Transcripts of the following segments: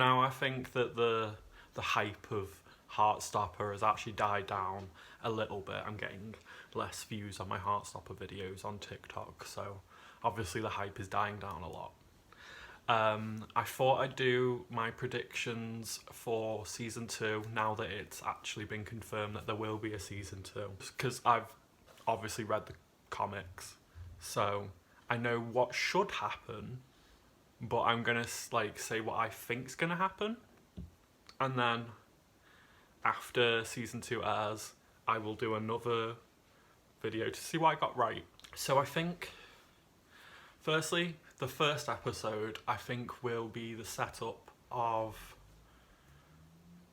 now I think that the hype of Heartstopper has actually died down a little bit. I'm getting less views on my Heartstopper videos on TikTok, so obviously the hype is dying down a lot. I thought I'd do my predictions for season 2 now that it's actually been confirmed that there will be a season 2, because I've obviously read the comics, so I know what should happen, but I'm gonna like say what I think's gonna happen, and then after season 2 airs I will do another video to see what I got right. So I think firstly, the first episode I think will be the setup of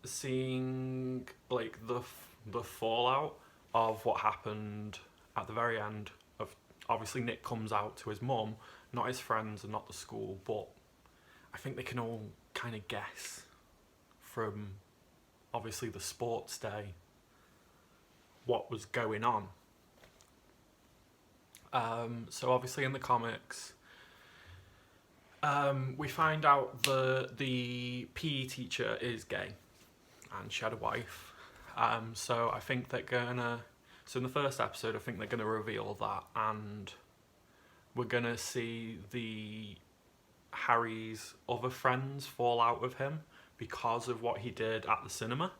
seeing like the fallout of what happened at the very end of, obviously Nick comes out to his mum, not his friends and not the school, but I think they can all kind of guess from obviously the sports day what was going on. So obviously in the comics we find out the PE teacher is gay and she had a wife. So I think they're gonna, so in the first episode I think they're gonna reveal that, and we're gonna see the Harry's other friends fall out with him because of what he did at the cinema.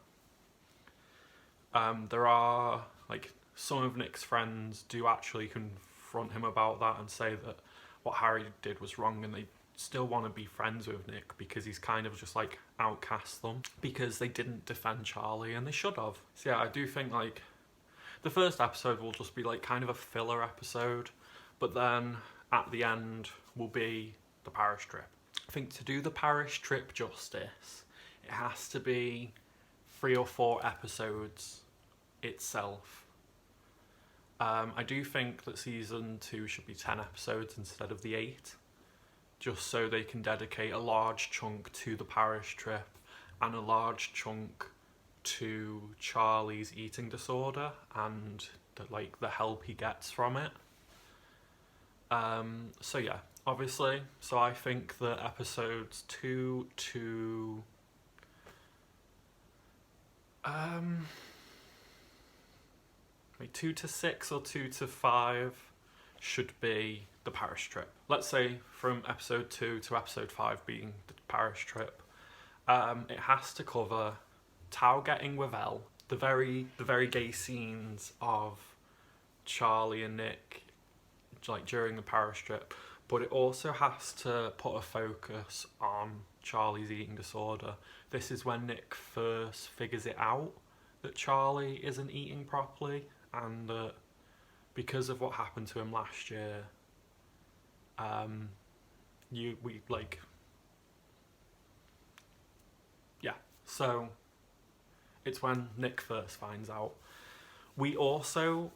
There are like some of Nick's friends do actually confront him about that and say that what Harry did was wrong, and they still want to be friends with Nick because he's kind of just like outcast them because they didn't defend Charlie and they should have. So yeah, I do think like the first episode will just be like kind of a filler episode, but then at the end will be the parish trip. I think to do the parish trip justice, it has to be 3 or 4 episodes itself. I do think that season 2 should be 10 episodes instead of the 8, just so they can dedicate a large chunk to the parish trip and a large chunk to Charlie's eating disorder and the help he gets from it. So yeah, obviously, so I think that episodes 2 to maybe 2 to 6 or 2 to 5 should be the parish trip. Let's say from episode 2 to episode 5 being the parish trip. It has to cover Tao getting with Elle, the very gay scenes of Charlie and Nick like during the parish trip, but it also has to put a focus on Charlie's eating disorder. This is when Nick first figures it out that Charlie isn't eating properly, and that because of what happened to him last year, so it's when Nick first finds out. We also,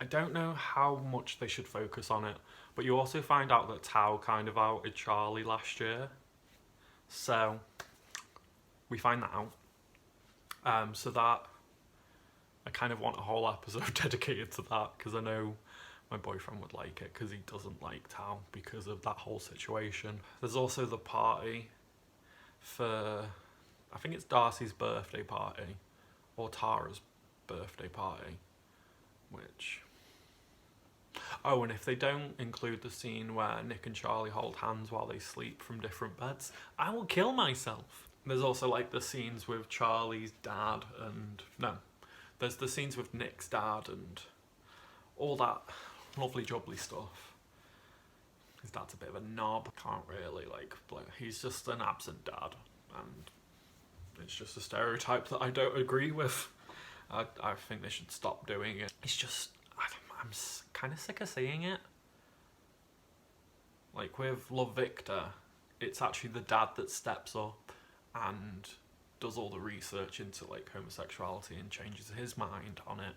I don't know how much they should focus on it, but you also find out that Tao kind of outed Charlie last year, so we find that out. So that, I kind of want a whole episode dedicated to that, because I know my boyfriend would like it, because he doesn't like Tao because of that whole situation. There's also the party for, I think it's Darcy's birthday party, or Tara's birthday party, which... Oh, and if they don't include the scene where Nick and Charlie hold hands while they sleep from different beds, I will kill myself. There's also like the scenes with Charlie's dad and... No, there's the scenes with Nick's dad and all that lovely jubbly stuff. His dad's a bit of a knob, can't really he's just an absent dad, and it's just a stereotype that I don't agree with. I think they should stop doing it. It's just, I'm kind of sick of seeing it. Like with Love Victor, it's actually the dad that steps up and does all the research into like homosexuality and changes his mind on it,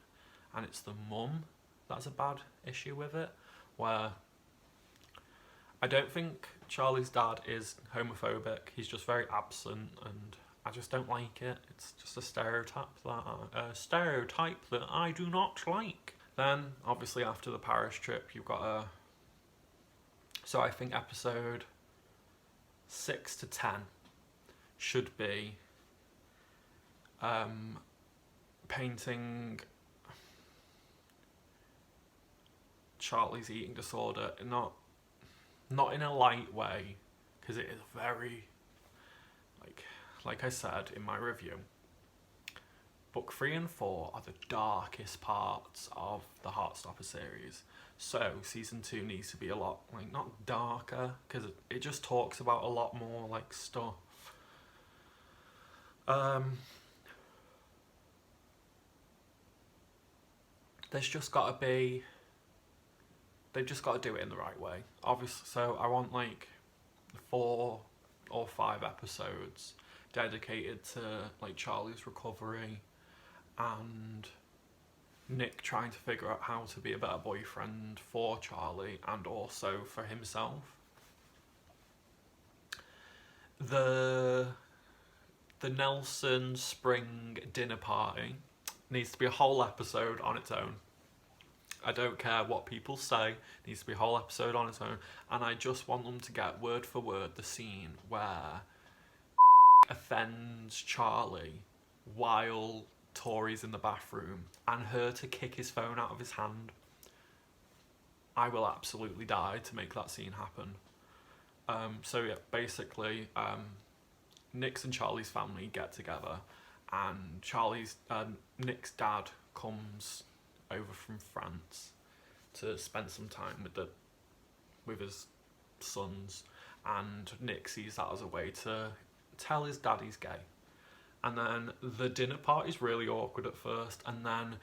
and it's the mum that's a bad issue with it, where I don't think Charlie's dad is homophobic, he's just very absent, and I just don't like it. It's just a stereotype that I do not like. Then obviously after the parish trip you've got so I think episode 6 to 10 should be painting Charlie's eating disorder not in a light way, because it is very, like I said in my review, book 3 and 4 are the darkest parts of the Heartstopper series. So season 2 needs to be a lot, like, not darker, because it just talks about a lot more, like, stuff. There's just got to be, they've just got to do it in the right way. Obviously, so I want like 4 or 5 episodes dedicated to like Charlie's recovery and Nick trying to figure out how to be a better boyfriend for Charlie and also for himself. The Nelson spring dinner party needs to be a whole episode on its own. I don't care what people say, it needs to be a whole episode on its own. And I just want them to get word for word the scene where offends Charlie while Tori's in the bathroom and her to kick his phone out of his hand. I will absolutely die to make that scene happen. So yeah, basically, Nick's and Charlie's family get together, and Nick's dad comes over from France to spend some time with his sons, and Nick sees that as a way to tell his dad he's gay. And then the dinner party's really awkward at first, and then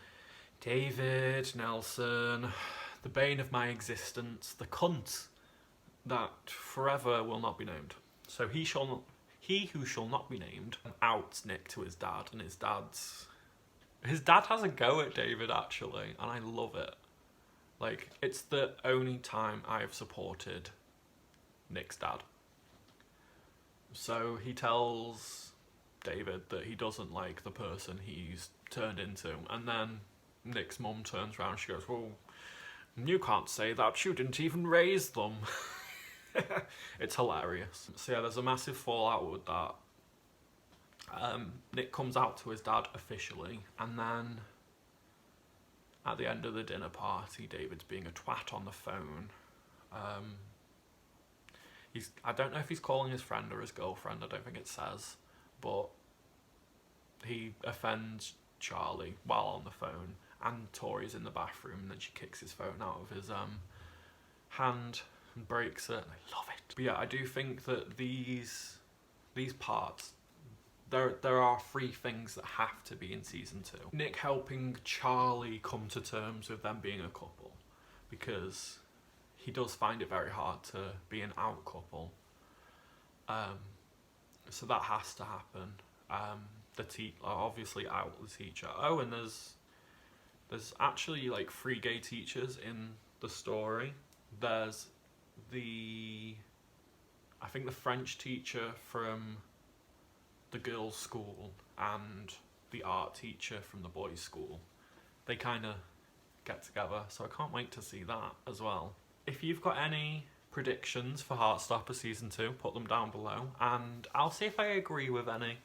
David Nelson, the bane of my existence, the cunt that forever will not be named. So he who shall not be named outs Nick to his dad, and his dad has a go at David actually, and I love it. Like, it's the only time I have supported Nick's dad. So he tells David that he doesn't like the person he's turned into, and then Nick's mum turns around and she goes, well, you can't say that, you didn't even raise them. It's hilarious. So yeah, there's a massive fallout with that. Nick comes out to his dad officially, and then at the end of the dinner party, David's being a twat on the phone. I don't know if he's calling his friend or his girlfriend, I don't think it says, but he offends Charlie while on the phone, and Tori's in the bathroom, and then she kicks his phone out of his hand and breaks it, and I love it. But yeah, I do think that these parts, there are 3 things that have to be in season 2. Nick helping Charlie come to terms with them being a couple, because he does find it very hard to be an out couple. So that has to happen. Obviously out the teacher. Oh, and there's actually like 3 gay teachers in the story. There's I think the French teacher from the girls' school and the art teacher from the boys' school. They kind of get together, so I can't wait to see that as well. If you've got any predictions for Heartstopper season 2, put them down below, and I'll see if I agree with any.